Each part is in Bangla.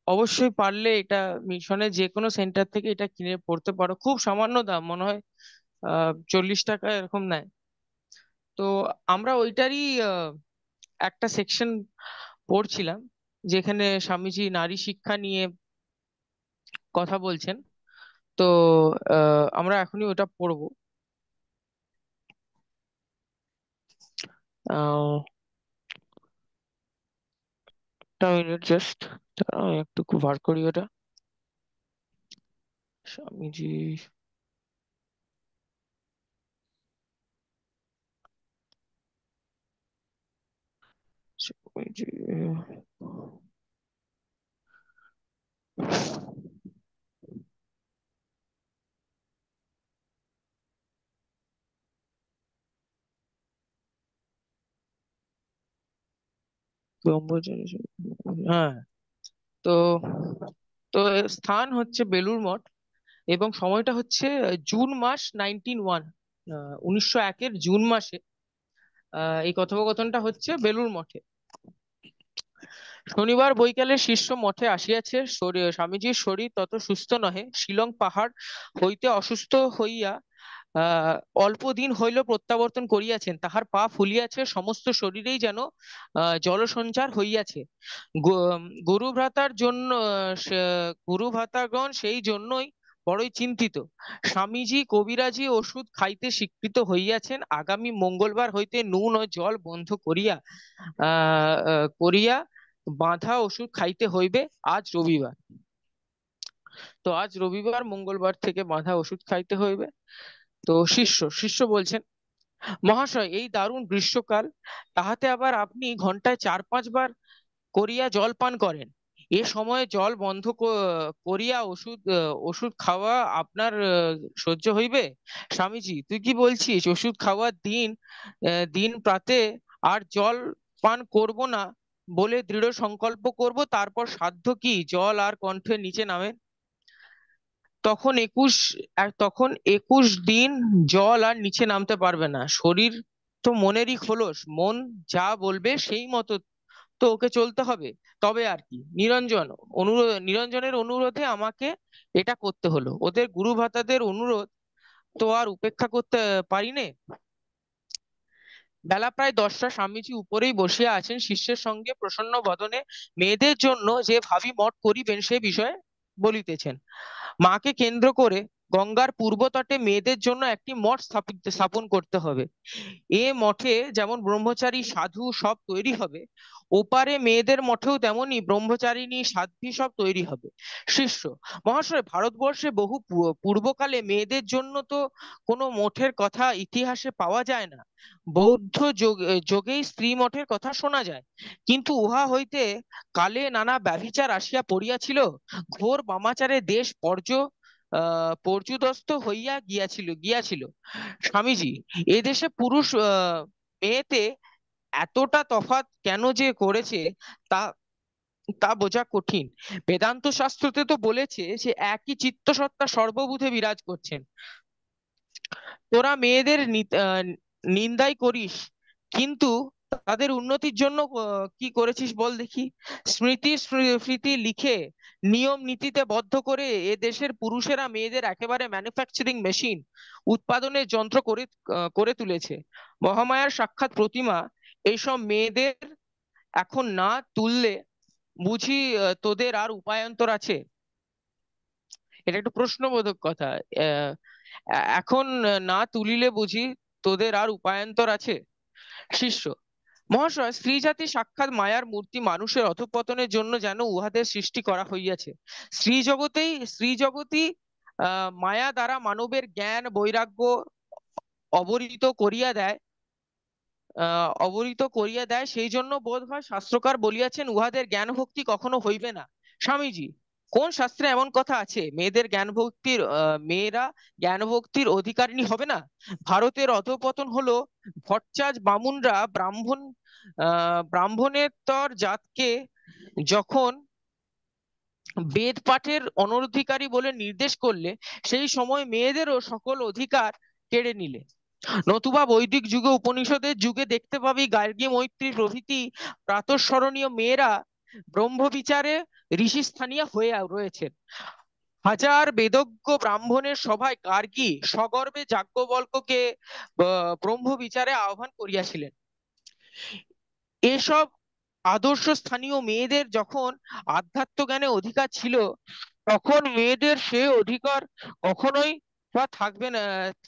অবশ্যই পারলে এটা মিশনের যে কোনো সেন্টার থেকে এটা কিনে পড়তে পারো, খুব সামান্য দাম মনে হয়, 40 টাকা এরকম নেয়। তো আমরা ওইটারই একটা সেকশন পড়ছিলাম, যেখানে স্বামীজি নারী শিক্ষা নিয়ে কথা বলছেন। তো আমরা এখনই ওটা পড়বো। আহ, একটা মিনিট জাস্ট, একটু বার করি ওটা। স্বামীজি, স্বামীজি, ব্রহ্মচারী। হ্যাঁ। তো তো এর স্থান হচ্ছে বেলুড় মঠ, এবং সময়টা হচ্ছে জুন মাস 1901, 1901-এর জুন মাসে এই কথোপকথনটা হচ্ছে বেলুড় মঠে। শনিবার বৈকালে শিষ্য মঠে আসিয়াছে, স্বামীজির শরীর তত সুস্থ নহে, শিলং পাহাড় হইতে অসুস্থ হইয়া আহ অল্প দিন হইল প্রত্যাবর্তন করিয়াছেন। তাহার পা ফুলিয়াছে, সমস্ত শরীরেই যেন জলসঞ্চার হইয়াছে। গুরু ভ্রাতার জন্য গুরু ভ্রাতাগণ সেই জন্যই বড়ই চিন্তিত। স্বামীজি কবিরাজি ওষুধ খাইতে স্বীকৃত হইয়াছেন। আগামী মঙ্গলবার হইতে নুন ও জল বন্ধ করিয়া করিয়া বাঁধা ওষুধ খাইতে হইবে। আজ রবিবার, তো আজ রবিবার, মঙ্গলবার থেকে বাঁধা ওষুধ খাইতে হইবে। তো শিষ্য বলছেন, মহাশয়, এই দারুণ গ্রীষ্মকাল, তাহাতে আবার আপনি ঘন্টায় 4-5 বার করিয়া জল পান করেন। এ সময়ে জল বন্ধ করিয়া ওষুধ খাওয়া আপনার সহ্য হইবে? স্বামীজি, তুই কি বলছিস? ওষুধ খাওয়ার দিন প্রাতে আর জল পান করব না বলে দৃঢ় সংকল্প করব, তারপর সাধ্য কি জল আর কণ্ঠের নিচে নামে। তখন 21 দিন জল আর নিচে নামতে পারবে না। শরীর তো মনেরই খোলস, মন যা বলবে সেই মতো তো ওকে চলতে হবে। তবে আর কি, নিরঞ্জনের অনুরোধে আমাকে এটা করতে হলো। ওদের গুরু ভাতাদের অনুরোধ তো আর উপেক্ষা করতে পারি নে। বেলা প্রায় 10টা, স্বামীজি উপরেই বসিয়া আছেন, শিষ্যের সঙ্গে প্রসন্ন বদনে মেয়েদের জন্য যে ভাবী মঠ করিবেন সে বিষয়ে বলিতেছেন। মাকে কেন্দ্র করে গঙ্গার পূর্ব তটে মেয়েদের জন্য একটি মঠ স্থাপন করতে হবে। এ মঠে যেমন ব্রহ্মচারী সাধু সব তৈরি হবে, ওপারে মেয়েদের মঠেও তেমনি ব্রহ্মচারিণী সাধ্বী সব তৈরি হবে। শিষ্য, মহাশয়, ভারতবর্ষে বহু পূর্বকালে মেয়েদের জন্য তো কোনো মঠের কথা ইতিহাসে পাওয়া যায় না। যোগেই স্ত্রী মঠের কথা শোনা যায়, কিন্তু উহা হইতে কালে নানা ব্যভিচার আসিয়া পড়িয়াছিল। ঘোর বামাচারে দেশ পর্যুদস্ত হইয়া গিয়াছিল। স্বামীজি, এদেশে পুরুষ মেয়েতে এতটা তফাৎ কেন যে করেছে, তা তা বোঝা কঠিন। বেদান্ত শাস্ত্রতে তো বলেছে যে একই চিত্তসত্তা সর্বভূতে বিরাজ করছেন। তোরা মেয়েদের নিন্দাই করিস, কিন্তু তাদের উন্নতির জন্য কি করেছিস বল দেখি। স্মৃতি লিখে নিয়ম নীতিতে বদ্ধ করে এ দেশের পুরুষেরা মেয়েদের একেবারে ম্যানুফ্যাকচারিং মেশিন, উৎপাদনের যন্ত্র করে তুলেছে। মহামায়ার সাক্ষাৎ প্রতিমা এইসব মেয়েদের এখন না তুললে বুঝি তোদের আর উপায়ান্তর আছে? এটা একটু প্রশ্নবোধক কথা। আহ এখন না তুলিলে বুঝি তোদের আর উপায়ান্তর আছে? শিষ্য, মহাশয়, স্ত্রী জাতি সাক্ষাৎ মায়ার মূর্তি, মানুষের অধঃপতনের জন্য যেন উহাদের সৃষ্টি করা হইয়াছে। স্ত্রী জগতই মায়া দ্বারা মানবের জ্ঞান বৈরাগ্য অবরিত করিয়া দেয় সেই জন্য বোধ হয় শাস্ত্রকার বলিয়াছেন, উহাদের জ্ঞান ভক্তি কখনো হইবে না। স্বামীজি, কোন শাস্ত্রে এমন কথা আছে মেয়েরা জ্ঞান ভক্তির অধিকারিণী হবে না? ভারতের অধঃপতন হলো ভট্টাচ বামুনরা ব্রাহ্মণেতর জাতকে যখন বেদ পাঠের অনধিকারী বলে নির্দেশ করলে, সেই সময় মেয়েদেরও সকল অধিকার কেড়ে নিলে। নতুবা বৈদিক যুগে, উপনিষদের যুগে দেখতে পাবি গার্গী, মৈত্রী প্রভৃতি প্রাতঃস্মরণীয় মেয়েরা ব্রহ্মবিচারে ঋষিস্থানীয় হয়ে রয়েছেন। হাজার বেদজ্ঞ ব্রাহ্মণের সভায় গার্গী সগর্বে যাজ্ঞবল্ক্যকে ব্রহ্মবিচারে আহ্বান করিয়াছিলেন। এসব আদর্শ স্থানীয় মেয়েদের যখন আধ্যাত্ম জ্ঞানে অধিকার ছিল, তখন মেয়েদের সে অধিকার কখনোই বা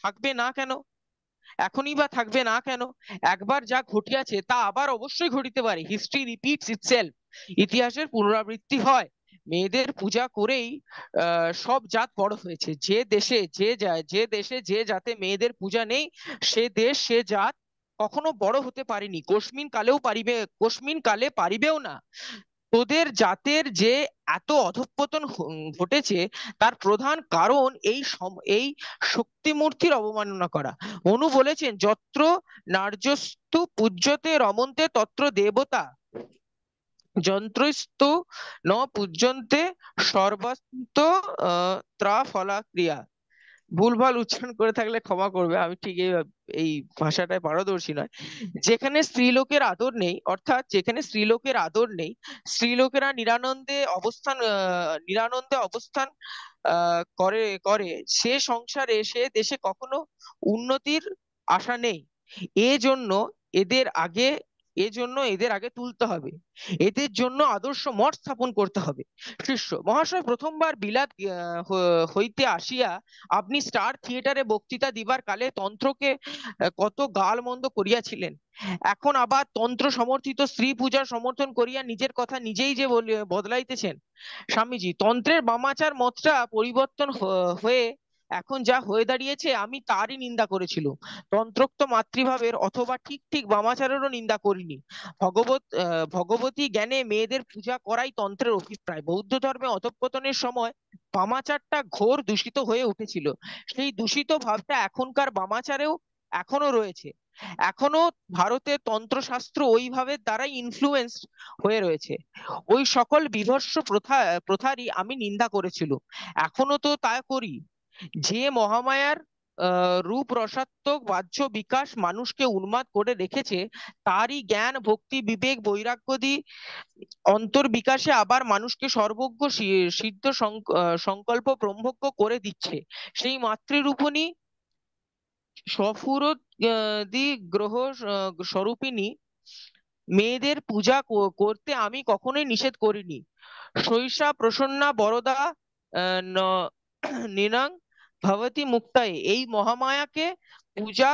থাকবে না কেন? এখনই বা থাকবে না কেন? একবার যা ঘটিয়াছে তা আবার অবশ্যই ঘটিতে পারে। History repeats itself. ইতিহাসের পুনরাবৃত্তি হয়। মেয়েদের পূজা করেই সব জাত বড় হয়েছে। যে দেশে যে জাতে মেয়েদের পূজা নেই, সে দেশ সে জাত কখনো বড় হতে পারেনি, কোশমিন কালে পারিবেও না। তোদের জাতের যে এত অধঃপতন ঘটেছে, তার প্রধান কারণ এই শক্তিমূর্তির অবমাননা করা। অনু বলেছেন, যত্র নার্যস্তু পূজ্যতে রমন্তে তত্র দেবতা, যন্ত্রস্তু ন পূজ্যন্তে সর্বান্ত ত্রাফলা ক্রিয়া। ভুলভাল উচ্চারণ করে থাকলে ক্ষমা করবে, আমি ঠিক এই ভাষাটায় পারদর্শী নয়। যেখানে স্ত্রীলোকের আদর নেই, স্ত্রীলোকেরা নিরানন্দে অবস্থান করে সে সংসারে সে দেশে কখনো উন্নতির আশা নেই। এজন্য এদের আগে এদের আগে তুলতে হবে। এদের জন্য আদর্শ মঠ স্থাপন করতে হবে। শিষ্য মহাশয়, প্রথমবার বিলাত হইতে আসিয়া আপনি স্টার থিয়েটারে বক্তৃতা দিবার কালে তন্ত্রকে কত গাল মন্দ করিয়াছিলেন। এখন আবার তন্ত্র সমর্থিত স্ত্রী পূজার সমর্থন করিয়া নিজের কথা নিজেই যে বদলাইতেছেন। স্বামীজি, তন্ত্রের বামাচার মতটা পরিবর্তন হয়ে এখন যা হয়ে দাঁড়িয়েছে, আমি তারই নিন্দা করেছিলুম। তন্ত্রোক্ত মাতৃভাবের অথবা ঠিক ঠিক বামাচারেরও নিন্দা করিনি। ভগবতী জ্ঞানে মেয়েদের পূজা করাই তন্ত্রের অভিপ্রায়। বৌদ্ধ ধর্মে অধঃপতনের সময় বামাচারটা ঘোর দূষিত হয়ে উঠেছিল। সেই দূষিত ভাবটা এখনকার বামাচারেও এখনো রয়েছে। এখনো ভারতের তন্ত্রশাস্ত্র ওইভাবে দ্বারাই ইনফ্লুয়েন্স হয়ে রয়েছে। ওই সকল বিভৎস প্রথারই আমি নিন্দা করেছিলুম, এখনো তো তা করি। যে মহামায়ার রূপ রসাত্মক বাহ্য বিকাশ মানুষকে উন্মাদ করে রেখেছে, তারই জ্ঞান ভক্তি বিবেক বৈরাগ্যদি অন্তর বিকাশে আবার মানুষকে সর্বজ্ঞ সিদ্ধ সংকল্প ব্রহ্মজ্ঞ করে দিচ্ছে। সেই মাতৃরূপিণী সফুরত দি গ্রহ স্বরূপিণী মেয়েদের পূজা করতে আমি কখনোই নিষেধ করিনি। সৈষা প্রসন্না বরদা নিনাং ভবতি মুক্তায়ে, এই মহামায়াকে পূজা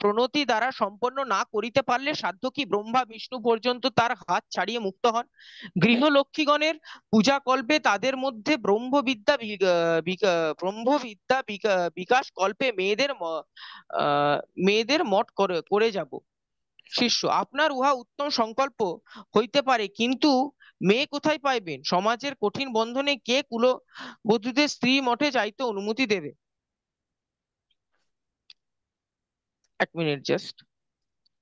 প্রণতি দ্বারা সম্পন্ন না করিতে পারলে সাধ্য কি ব্রহ্মা বিষ্ণু পর্যন্ত তার হাত ছাড়িয়ে মুক্ত হন। গৃহলক্ষ্মীগণের পূজা কল্পে তাদের মধ্যে বিকাশ কল্পে মেয়েদের মঠ করে যাব। শিষ্য, আপনার উহা উত্তম সংকল্প হইতে পারে, কিন্তু মেয়ে কোথায় পাইবেন? সমাজের কঠিন বন্ধনে কে কুলবধূদের স্ত্রী মঠে যাইতে অনুমতি দেবে? এক মিনিট জাস্ট,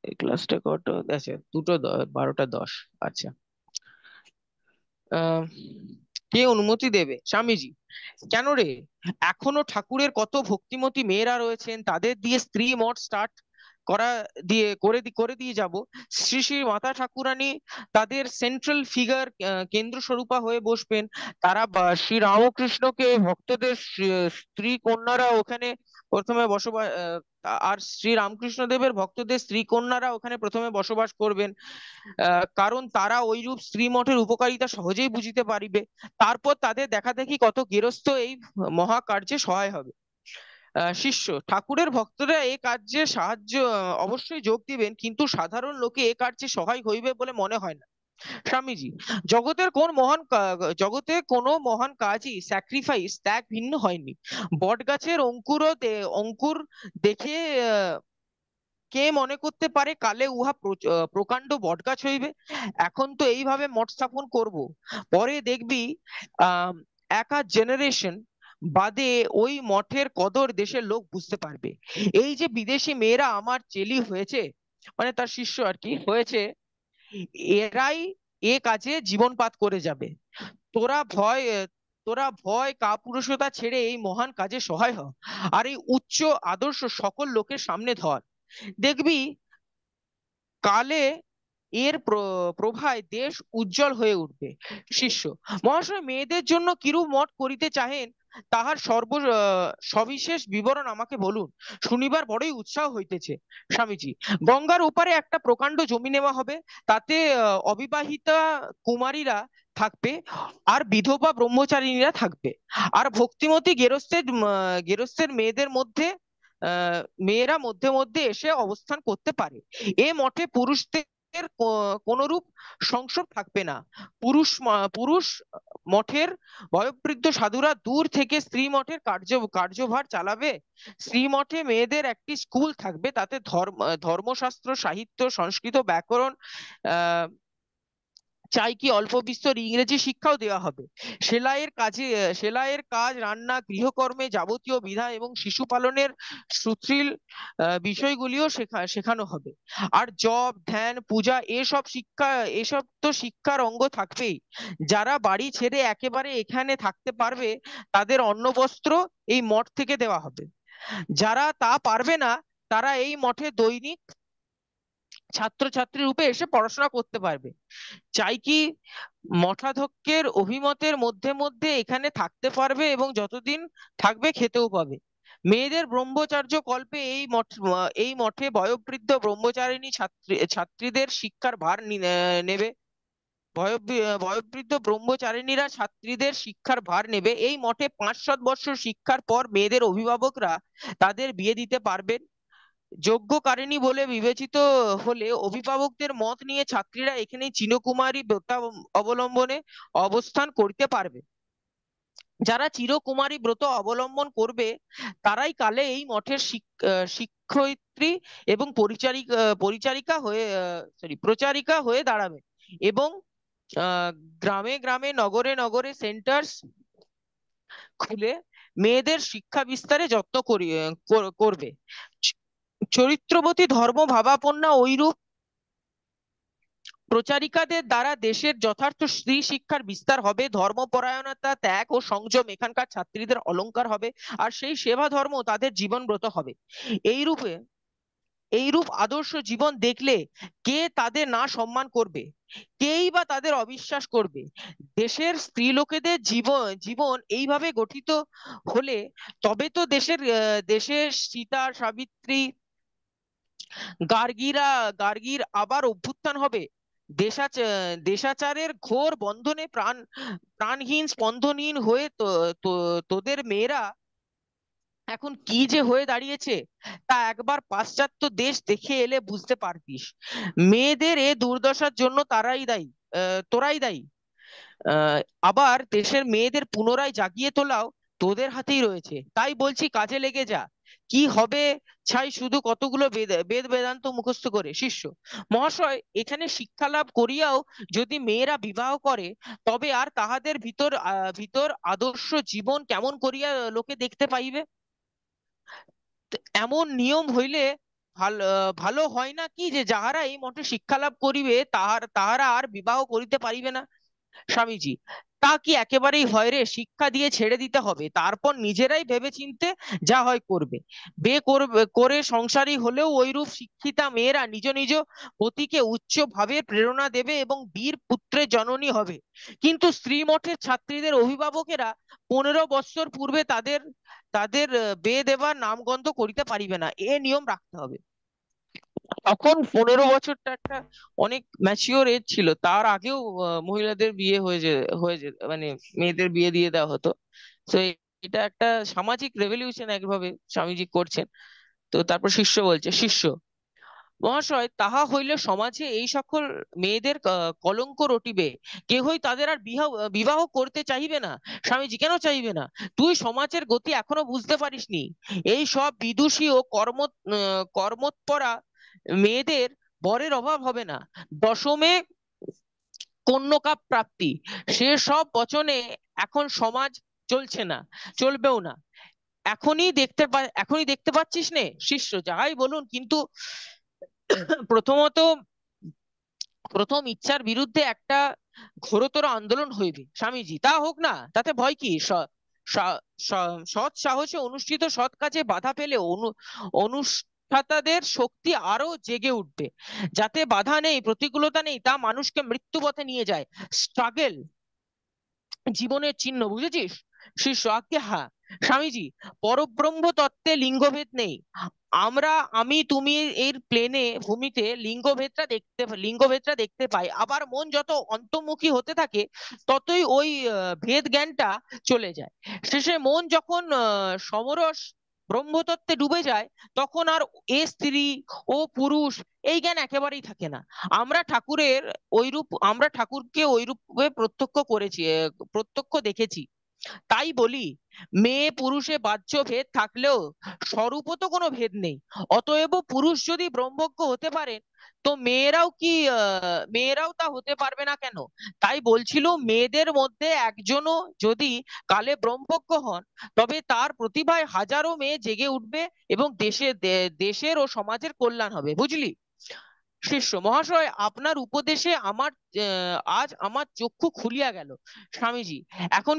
এই ক্লাসটা কত? আচ্ছা, 12:10। আচ্ছা, আহ কে অনুমতি দেবে? স্বামীজি। কেন রে? এখনো ঠাকুরের কত ভক্তিমতী মেয়েরা রয়েছেন, তাদের দিয়ে স্ত্রী মঠ স্টার্ট করা করে দিয়ে যাব। শ্রী শ্রী মাতা ঠাকুরানী তাদের সেন্ট্রাল ফিগার, কেন্দ্র স্বরূপা হয়ে বসবেন। তারা শ্রী রামকৃষ্ণকে ভক্তদের স্ত্রী কন্যারা ওখানে প্রথমে বসবাস, আর শ্রী রামকৃষ্ণ দেবের ভক্তদের স্ত্রী কন্যারা ওখানে প্রথমে বসবাস করবেন। কারণ তারা ওইরূপ স্ত্রী মঠের উপকারিতা সহজেই বুঝিতে পারিবে। তারপর তাদের দেখাদেখি কত গেরস্থ এই মহাকার্যে সহায় হবে। শিষ্য, ঠাকুরের ভক্তরা এ কার্যে অবশ্যই যোগ দিবেন, কিন্তু সাধারণ লোকে এ কার্যে সহায় হইবে বলে মনে হয় না। স্বামীজি, জগতে কোনো মহান কাজই ত্যাগ ভিন্ন হয়নি। বট গাছের অঙ্কুর দেখে কে মনে করতে পারে কালে উহা প্রকাণ্ড বটগাছ হইবে? এখন তো এইভাবে মঠ স্থাপন করব, পরে দেখবি আহ এক আধ জেনারেশন বাদে ওই মঠের কদর দেশের লোক বুঝতে পারবে। এই যে বিদেশি মেয়েরা আমার চেলি হয়েছে, মানে তার শিষ্য আর কি হয়েছে, এরাই এ কাজে জীবনপাত করে যাবে। তোরা ভয় তোরা ভয় কাপুরুষতা ছেড়ে এই মহান কাজে সহায় হ, আর এই উচ্চ আদর্শ সকল লোকের সামনে ধর। দেখবি কালে এর প্রভায় দেশ উজ্জ্বল হয়ে উঠবে। শিষ্য: মহাশয়, মেয়েদের জন্য কিরূপ মঠ করিতে চাহেন তাহার সবিশেষ বিবরণ আমাকে বলুন, শুনিবার বড়ই উৎসাহ হইতেছে। স্বামীজি: গঙ্গার ওপারে একটা প্রকাণ্ড জমি নেওয়া হবে, তাতে অবিবাহিতা কুমারীরা থাকবে, আর বিধবা ব্রহ্মচারিণীরা থাকবে, আর ভক্তিমতী গেরস্থের মেয়েরা মধ্যে মধ্যে এসে অবস্থান করতে পারে। এ মঠে পুরুষদের কোনরূপ সংসর্গ থাকবে না। পুরুষ মঠের বয়োবৃদ্ধ সাধুরা দূর থেকে স্ত্রী মঠের কার্যভার চালাবে। স্ত্রী মঠে মেয়েদের একটি স্কুল থাকবে, তাতে ধর্মশাস্ত্র, সাহিত্য, সংস্কৃত, ব্যাকরণ, আহ চাই কি অল্প বিস্তর ইংরেজি শিক্ষাও দেওয়া হবে। সেলাইয়ের কাজ, রান্না, গৃহকর্মে যাবতীয় বিধান এবং শিশু পালনের সুশীল বিষয়গুলিও শেখানো হবে। আর জপ, ধ্যান, পূজা এসব তো শিক্ষার অঙ্গ থাকবেই। যারা বাড়ি ছেড়ে একেবারে এখানে থাকতে পারবে তাদের অন্ন বস্ত্র এই মঠ থেকে দেওয়া হবে। যারা তা পারবে না তারা এই মঠে দৈনিক ছাত্রছাত্রী রূপে এসে পড়াশোনা করতে পারবে। চাই কি মঠাধ্যক্ষের অভিমতের মধ্যে মধ্যে এখানে থাকতে পারবে এবং যতদিন থাকবে খেতেও পাবে। মেয়েদের ব্রহ্মচার্য কল্পে এই মঠে বয়োবৃদ্ধ ব্রহ্মচারিণী ছাত্রীদের শিক্ষার ভার নেবে। বয়োবৃদ্ধ ব্রহ্মচারিণীরা ছাত্রীদের শিক্ষার ভার নেবে। এই মঠে 5-7 বছর শিক্ষার পর মেয়েদের অভিভাবকরা তাদের বিয়ে দিতে পারবেন। যোগ্যকারিণী বলে বিবেচিত হলে অভিভাবকদের মত নিয়ে ছাত্রীরা এখানে চিরকুমারী ব্রত অবলম্বনে অবস্থান করতে পারবে। যারা চিরকুমারী ব্রত অবলম্বন করবে তারাই কালে এই মঠের শিক্ষয়িত্রী এবং প্রচারিকা হয়ে দাঁড়াবে, এবং গ্রামে গ্রামে, নগরে নগরে সেন্টার্স খুলে মেয়েদের শিক্ষা বিস্তারে যত্ন করবে। চরিত্রবতী ধর্ম ভাবাপন্না ঐরূপ প্রচারিকাদের দ্বারা দেশের যথার্থ স্ত্রী শিক্ষার বিস্তার হবে। ধর্মপরায়ণতা, ত্যাগ ও সংযম এখানকার ছাত্রীদের অলংকার হবে, আর সেই সেবা ধর্ম তাদের জীবনব্রত হবে। এইরূপে এইরূপ আদর্শ জীবন দেখলে কে তাদের না সম্মান করবে, কেই বা তাদের অবিশ্বাস করবে? দেশের স্ত্রী লোকেদের জীবন এইভাবে গঠিত হলে তবে তো দেশের সীতা, সাবিত্রী, গার্গীর আবার অভ্যুত্থান হবে। দেশাচারের ঘোর বন্ধনে প্রাণহীন, স্পন্দনহীন হয়ে তোদের মেয়েরা এখন কি যে হয়ে দাঁড়িয়েছে তা একবার পাশ্চাত্য দেশ দেখে এলে বুঝতে পারতিস। মেয়েদের এ দুর্দশার জন্য তোরাই দায়ী। আহ আবার দেশের মেয়েদের পুনরায় জাগিয়ে তোলাও তোদের হাতেই রয়েছে। তাই বলছি, কাজে লেগে যা। কি হবে ছাই শুধু কতগুলো বেদ বেদান্ত মুখস্থ করে? শিষ্য: মহাশয়, এখানে শিক্ষা লাভ করিয়াও যদি মেয়েরা বিবাহ করে তবে আর তাহাদের ভিতর আদর্শ জীবন কেমন করিয়া লোকে দেখতে পাইবে? এমন নিয়ম হইলে ভালো হয় না কি, যে যাহারা এই মঠে শিক্ষা লাভ করিবে তাহারা আর বিবাহ করিতে পারিবে না? স্বামীজি: তা কি একেবারেই হয় রে? শিক্ষা দিয়ে ছেড়ে দিতে হবে, তারপর নিজেরাই ভেবেচিন্তে যা হয় করবে। করে সংসারী হলেও ওইরূপ শিক্ষিতা মেয়েরা নিজ নিজ পতিকে উচ্চ ভাবে প্রেরণা দেবে এবং বীর পুত্রের জননী হবে। কিন্তু স্ত্রী মঠের ছাত্রীদের অভিভাবকেরা 15 বৎসর পূর্বে তাদের তাদের বিয়ে দেবার নামগন্ধ করিতে পারিবে না, এ নিয়ম রাখতে হবে। তখন 15 বছরটা একটা অনেক ম্যাচিওর এজ ছিল, তার আগেও মহিলাদের বিয়ে হয়ে যেত, মানে মেয়েদের বিয়ে দিয়ে দেওয়া হতো। তো এটা একটা সামাজিক রেভলিউশন একভাবে স্বামীজি করছেন। তো তারপর শিষ্য বলছে: শিষ্য মহাশয়, তাহা হইলে সমাজে এই সকল মেয়েদের কলঙ্ক রটিবে, কেহই তাদের আর বিবাহ করতে চাহিবে না। স্বামীজি: কেন চাইবে না? তুই সমাজের গতি এখনো বুঝতে পারিসনি। এই সব বিদুষী ও কর্মোৎপরা মেয়েদের বরের অভাব হবে না। দশমে কন্যকা প্রাপ্তি, সে সব বচনে এখন সমাজ চলছে না, চলবেও না। এখনই দেখতে পাচ্ছিস নে? শিষ্য: যাহাই বলুন, কিন্তু প্রথমত প্রথম ইচ্ছার বিরুদ্ধে একটা ঘোরতর আন্দোলন হইবে। স্বামীজি: তা হোক না, তাতে ভয় কি? সৎ সাহসে অনুষ্ঠিত সৎ কাজে বাধা পেলে প্রতিষ্ঠাতাদের শক্তি আরো জেগে উঠবে। যাতে বাধা নেই, প্রতিকূলতা নেই, তা মানুষকে মৃত্যুপথে নিয়ে যায়। স্ট্রাগল জীবনের চিহ্ন, বুঝেছিস? শিষ্য: আজ্ঞে হ্যাঁ স্বামীজি। পরব্রহ্ম তত্ত্বে লিঙ্গভেদ নেই। আমরা, আমি, তুমি এর প্লেনে ভূমিতে লিঙ্গভেদটা দেখতে পাই। আবার মন যত অন্তর্মুখী হতে থাকে ততই ওই ভেদ জ্ঞানটা চলে যায়। শেষে মন যখন সমরস ব্রহ্মতত্ত্বে ডুবে যায়, তখন আর স্ত্রী ও পুরুষ এই জ্ঞান একেবারেই থাকে না। আমরা ঠাকুরকে ওইরূপে প্রত্যক্ষ দেখেছি। তাই বলি, মেয়ে পুরুষে বাহ্য ভেদ থাকলেও স্বরূপত কোনো ভেদ নেই। অতএব পুরুষ যদি ব্রহ্মজ্ঞ হতে পারেন, তো মেয়েরাও তা হতে পারবে না কেন? তাই বলছিল, মেয়েদের মধ্যে একজনও যদি কালে ব্রহ্মজ্ঞ হন, তবে তার প্রতিভায় হাজারো মেয়ে জেগে উঠবে এবং দেশের ও সমাজের কল্যাণ হবে। বুঝলি? শিষ্য: মহাশয়, আপনার উপদেশে আজ আমার চক্ষু খুলিয়া গেল। স্বামীজি: এখন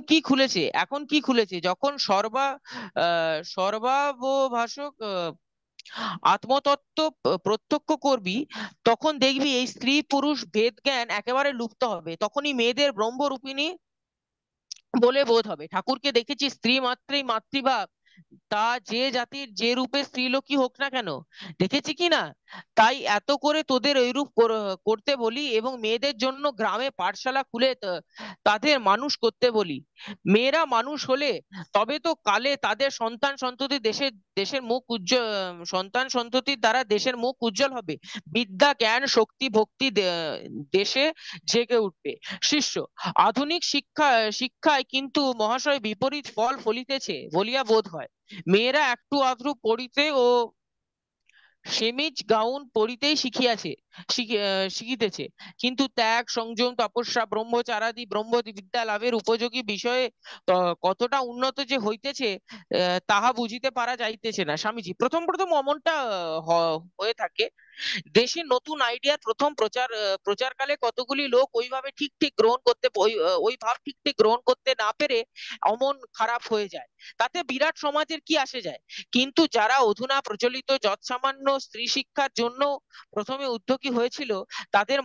কি খুলেছে? যখন সর্বাবভাষক আত্মতত্ত্ব প্রত্যক্ষ করবি, তখন দেখবি এই স্ত্রী পুরুষ ভেদ জ্ঞান একেবারে লুপ্ত হবে। তখনই মেয়েদের ব্রহ্মরূপিণী বলে বোধ হবে। ঠাকুরকে দেখেছি স্ত্রী মাত্রেই মাতৃভাব, তা যে জাতির যে রূপে স্ত্রীলোকই হোক না কেন। দেখেছি কি না? তাই এত করে তোদের ওইরূপ করতে বলি এবং মেয়েদের জন্য গ্রামে পাঠশালা খুলে তাদের মানুষ করতে বলি। মেয়েরা মানুষ হলে তবে তো কালে তাদের সন্তান সন্ততির দ্বারা দেশের মুখ উজ্জ্বল হবে। বিদ্যা জ্ঞান শক্তি ভক্তি দেশে জেগে উঠবে। শিষ্য: আধুনিক শিক্ষায় কিন্তু মহাশয় বিপরীত ফল ফলিতেছে বলিয়া বোধ হয়। মেয়েরা একটু আধটু পড়িতে ও সেমিজ গাউন পরিতেই শিখিতেছে, কিন্তু ত্যাগ সংযম তপস্যা ব্রহ্মচারাদি ব্রহ্মবিদ্যা লাভের উপযোগী বিষয়ে কতটা উন্নত যে হইতেছে, তাহা বুঝিতে পারা যাইতেছে না। স্বামীজি: প্রথম প্রথম অমনটা হয়ে থাকে। দেশে নতুন আইডিয়ার প্রথম প্রচারকালে কতগুলি লোক ওইভাবে ঠিক ঠিক গ্রহণ করতে ওই ভাব ঠিক ঠিক গ্রহণ করতে না পেরে অমন খারাপ হয়ে যায়। তাতে বিরাট সমাজের কি আসে যায়? কিন্তু যারা অধুনা প্রচলিত যৎসামান্য স্ত্রী শিক্ষার জন্য প্রথমে উদ্যোগী হয়েছিল, তাদের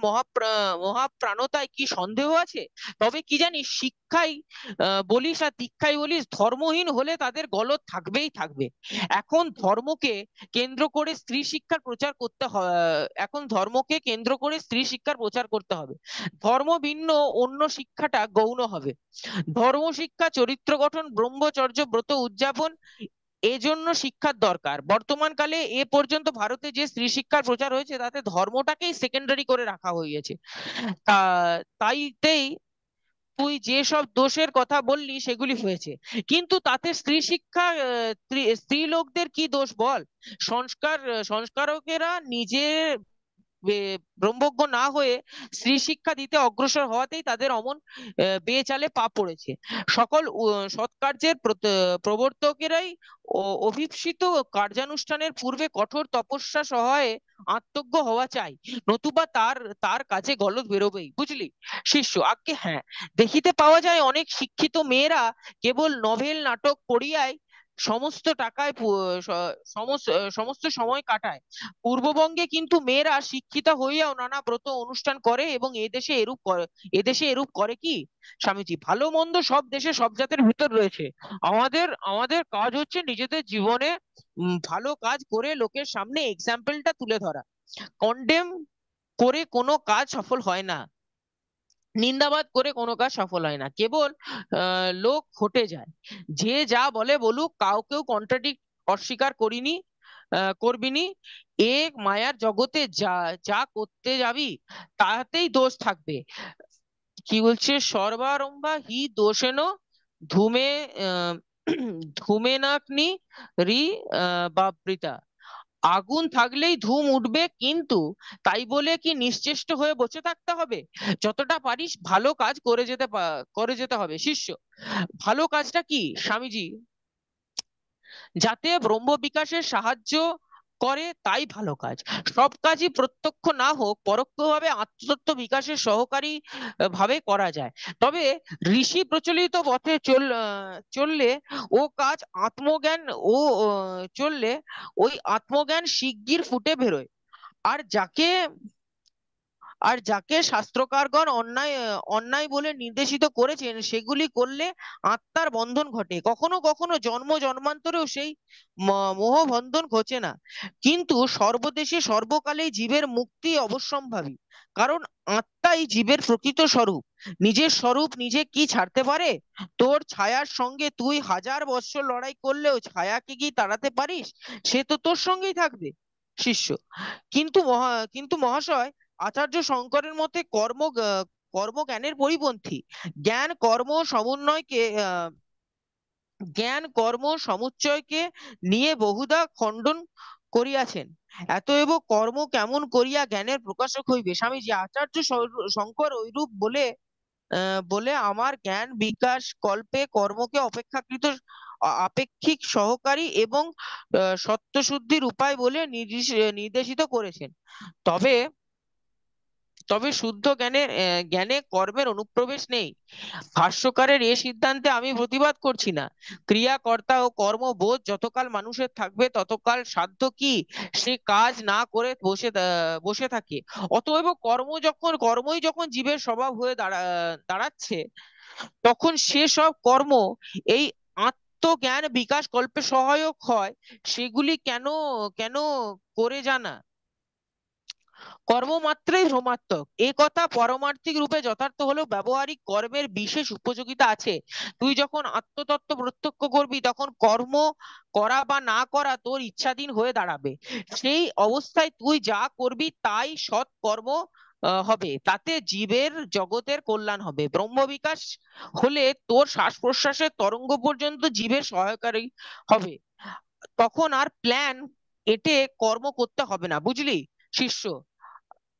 মহাপ্রাণতায় কি সন্দেহ আছে? তবে কি জানিস, শিক্ষাই বলিস আর দীক্ষাই বলিস, ধর্মহীন হলে তাদের গলদ থাকবেই থাকবে। এখন ধর্মকে কেন্দ্র করে স্ত্রী শিক্ষার প্রচার করতে হয়। এখন ধর্মকে কেন্দ্র করে স্ত্রী শিক্ষার প্রচার করতে হবে। ধর্ম ভিন্ন অন্য শিক্ষাটা গৌণ হবে। ধর্ম শিক্ষা, চরিত্র গঠন, ব্রহ্মচর্য ব্রত উদযাপন, এজন্য শিক্ষার দরকার। বর্তমান কালে এ পর্যন্ত ভারতে যে স্ত্রী শিক্ষার প্রচার হয়েছে, তাতে ধর্মটাকেই সেকেন্ডারি করে রাখা হয়েছে। তাইতেই তুই যেসব দোষের কথা বললি সেগুলি হয়েছে। কিন্তু তাতে স্ত্রী শিক্ষা, স্ত্রী লোকদের কি দোষ বল? সংস্কারকেরা নিজে ব্রহ্মজ্ঞ না হয়ে স্ত্রী শিক্ষা দিতে অগ্রসর হওয়াতেই তাদের অমন বেচালে পা পড়েছে। সকল সৎকার্যের প্রবর্তকেরাই অভীপ্সিত কার্যানুষ্ঠানের পূর্বে কঠোর তপস্যা সহায়ে আত্মজ্ঞ হওয়া চাই, নতুবা তার তার কাজে গলদ বেরোবেই। বুঝলি? শিষ্য: আজ্ঞে হ্যাঁ। দেখিতে পাওয়া যায় অনেক শিক্ষিত মেয়েরা কেবল নভেল নাটক পড়িয়াই সমস্ত টাকায় সমস্ত সময় কাটায়। পূর্ববঙ্গে কিন্তু মেয়েরা শিক্ষিতা হইয়াও নানা ব্রত অনুষ্ঠান করে এবং এদেশে এরূপ করে কি? স্বামীজি: ভালো মন্দ সব দেশে সব জাতের ভিতর রয়েছে। আমাদের আমাদের কাজ হচ্ছে নিজেদের জীবনে ভালো কাজ করে লোকের সামনে এক্সাম্পলটা তুলে ধরা। কন্ডেম করে কোনো কাজ সফল হয় না, নিন্দাবাদ করে কোনো কাজ সফল হয় না, কেবল লোক হটে যায়। যে যা বলে বলুক, কাউকেও কন্ট্রাডিক্ট অস্বীকার করবিনি। এ মায়ার জগতে যা যা করতে যাবি তাতেই দোষ থাকবে। কি বলছে? সর্বারম্ভা হি দোষেন ধূমে আহ ধূমেনাগ্নি রি বাবৃতা। আগুন থাকলেই ধুম উঠবে, কিন্তু তাই বলে কি নিশ্চেষ্ট হয়ে বসে থাকতে হবে? যতটা পারিস ভালো কাজ করে যেতে হবে। শিষ্য: ভালো কাজটা কি স্বামীজি? যাতে ব্রহ্ম বিকাশের সাহায্য করে তাই ভালো কাজ। সব কাজই প্রত্যক্ষ না হোক পরোক্ষভাবে আত্মতত্ত্ব বিকাশের সহকারী ভাবে করা যায়। তবে ঋষি প্রচলিত পথে চললে ও কাজ আত্মজ্ঞান ও চললে ওই আত্মজ্ঞান শিগগির ফুটে বেরোয়। আর যাকে আর যাকে শাস্ত্রকারগণ অন্যায় বলে নির্দেশিত করেছেন সেগুলি করলে আত্মার বন্ধন ঘটে, কখনো কখনো জন্ম জন্মান্তরেও সেই মোহবন্ধন ঘটে না। কিন্তু সর্বদেশে সর্বকালেই জীবের মুক্তি অবশ্যম্ভাবী, কারণ আত্মাই জীবের প্রকৃত স্বরূপ। নিজের স্বরূপ নিজে কি ছাড়তে পারে? তোর ছায়ার সঙ্গে তুই 1000 বৎসর লড়াই করলেও ছায়াকে কি তাড়াতে পারিস? সে তো তোর সঙ্গেই থাকবে। শিষ্য: কিন্তু মহাশয়, আচার্য শঙ্করের মতে কর্ম জ্ঞানের পরিপন্থী। জ্ঞান কর্ম সমন্বয়কে জ্ঞান কর্ম সমুচ্চয়কে নিয়ে বহুধা খণ্ডন করিয়াছেন। এতএব কর্ম কেমন করিয়া জ্ঞানের প্রকাশক হইবে? স্বামীজি: আচার্য শঙ্কর ঐরূপ বলে আমার জ্ঞান বিকাশ কল্পে কর্মকে অপেক্ষাকৃত আপেক্ষিক সহকারী এবং সত্যশুদ্ধির উপায় বলে নির্দেশিত করেছেন। তবে তবে শুদ্ধ জ্ঞানে কর্মের অনুপ্রবেশ নেই। ভাষ্যকারের এ সিদ্ধান্তে আমি প্রতিবাদ করছি না। ক্রিয়াকর্তা ও কর্মবোধ যতকাল মানুষের থাকবে ততকাল সাধ্য কি সে কাজ না করে বসে থাকে। অতএব কর্মই যখন জীবের স্বভাব হয়ে দাঁড়াচ্ছে, তখন সে সব কর্ম এই আত্মজ্ঞান বিকাশ কল্পে সহায়ক হয়। সেগুলি কেন কেন করে জানা কর্মমাত্রেই ভ্রমাত্মক, এ কথা পারমার্থিক রূপে যথার্থ হলেও ব্যবহারিক কর্মের বিশেষ উপযোগিতা আছে। তুই যখন আত্মতত্ত্ব প্রত্যক্ষ করবি তখন কর্ম করা বা না করা তোর ইচ্ছাধীন হয়ে দাঁড়াবে। সেই অবস্থায় তুই যা করবি তাই সৎ কর্ম হবে, তাতে জীবের জগতের কল্যাণ হবে। ব্রহ্ম বিকাশ হলে তোর শ্বাস প্রশ্বাসের তরঙ্গ পর্যন্ত জীবের সহায়কারী হবে। তখন আর প্ল্যান এটে কর্ম করতে হবে না, বুঝলি? শিষ্য: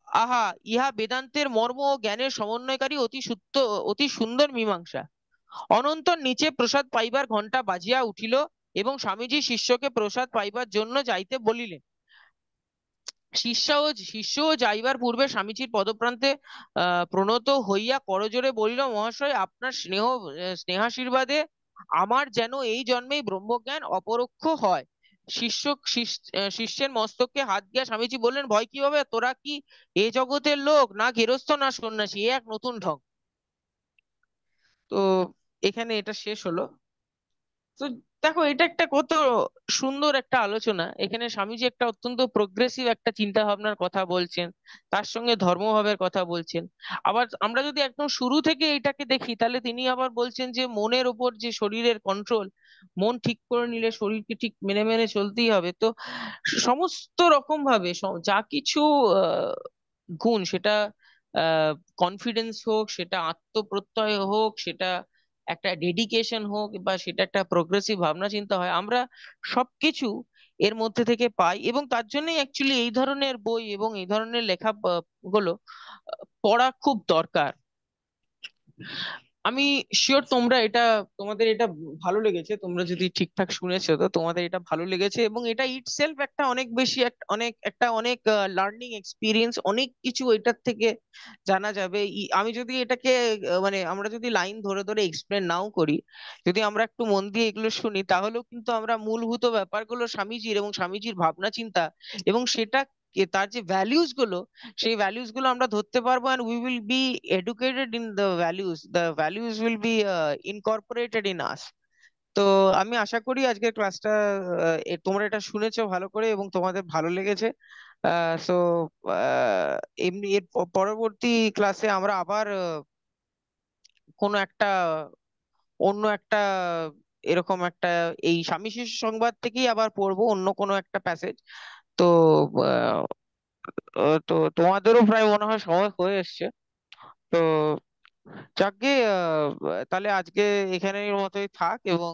আহা, ইহা বেদান্তের মর্ম ও জ্ঞানের সমন্বয়কারী অতি সুন্দর মীমাংসা। অনন্তর নিচে প্রসাদ পাইবার ঘণ্টা বাজিয়া উঠিল এবং স্বামীজি শিষ্যকে প্রসাদ পাইবার জন্য যাইতে বলিলেন। শিষ্যও যাইবার পূর্বে স্বামীজির পদপ্রান্তে প্রণত হইয়া করজোড়ে বলিল, মহাশয়, আপনার স্নেহাশীর্বাদে আমার যেন এই জন্মেই ব্রহ্মজ্ঞান অপরোক্ষ হয়। শিষ্যের মস্তকে হাত দিয়া স্বামীজি বললেন, ভয় কি হবে? তোরা কি এ জগতের লোক, না গেরস্থ না সন্ন্যাসী? এ এক নতুন ঢং। তো এখানে এটা শেষ হলো। তো দেখো, এটা একটা কত সুন্দর একটা আলোচনা। এখানে স্বামীজি একটা অত্যন্ত প্রোগ্রেসিভ একটা চিন্তা ভাবনার কথা বলছেন, তার সঙ্গে ধর্মভাবের কথা বলছেন। আবার আমরা যদি একদম শুরু থেকে এটাকে দেখি, তাহলে তিনি আবার বলছেন যে মনের ওপর যে শরীরের কন্ট্রোল, মন ঠিক করে নিলে শরীরকে ঠিক মেনে মেনে চলতেই হবে। তো সমস্ত রকম ভাবে যা কিছু আহ গুণ, সেটা কনফিডেন্স হোক, সেটা আত্মপ্রত্যয় হোক, সেটা একটা ডেডিকেশন হোক, বা সেটা একটা প্রোগ্রেসিভ ভাবনা চিন্তা হয়, আমরা সবকিছু এর মধ্যে থেকে পাই। এবং তার জন্যই অ্যাকচুয়ালি এই ধরনের বই এবং এই ধরনের লেখা গুলো পড়া খুব দরকার। আমি শিওর তোমাদের এটা ভালো লেগেছে। তোমরা যদি ঠিকঠাক শুনেছো, তো তোমাদের এটা ভালো লেগেছে, এবং এটা ইটসেলফ একটা অনেক বেশি অনেক লার্নিং এক্সপিরিয়েন্স, অনেক কিছু এটার থেকে জানা যাবে। আমি যদি এটাকে মানে আমরা যদি লাইন ধরে ধরে এক্সপ্লেন নাও করি, যদি আমরা একটু মন দিয়ে এগুলো শুনি, তাহলেও কিন্তু আমরা মূলভূত ব্যাপারগুলো স্বামীজির এবং স্বামীজির ভাবনা চিন্তা এবং তার যে ভ্যালিউস গুলো, সেই ভ্যালিউস গুলো আমরা ধরতে পারবো, and we will be educated in the values will be incorporated in us. তো আমি আশা করি আজকের ক্লাসটা তোমরা এটা শুনেছো ভালো করে এবং তোমাদের ভালো লেগেছে। তো এমনি এর পরবর্তী ক্লাসে আমরা আবার কোনো একটা অন্য একটা এরকম একটা এই স্বামী শিশু সংবাদ থেকেই আবার পড়বো অন্য কোনো একটা প্যাসেজ। তো আহ, তো তোমাদেরও প্রায় মনে হয় সময় হয়ে এসছে। তো যাকগে, তাহলে আজকে এখানের মতোই থাক, এবং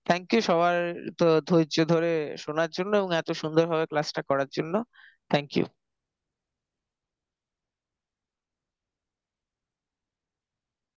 থ্যাংক ইউ সবার তো ধৈর্য ধরে শোনার জন্য এবং এত সুন্দরভাবে ক্লাসটা করার জন্য। Thank you.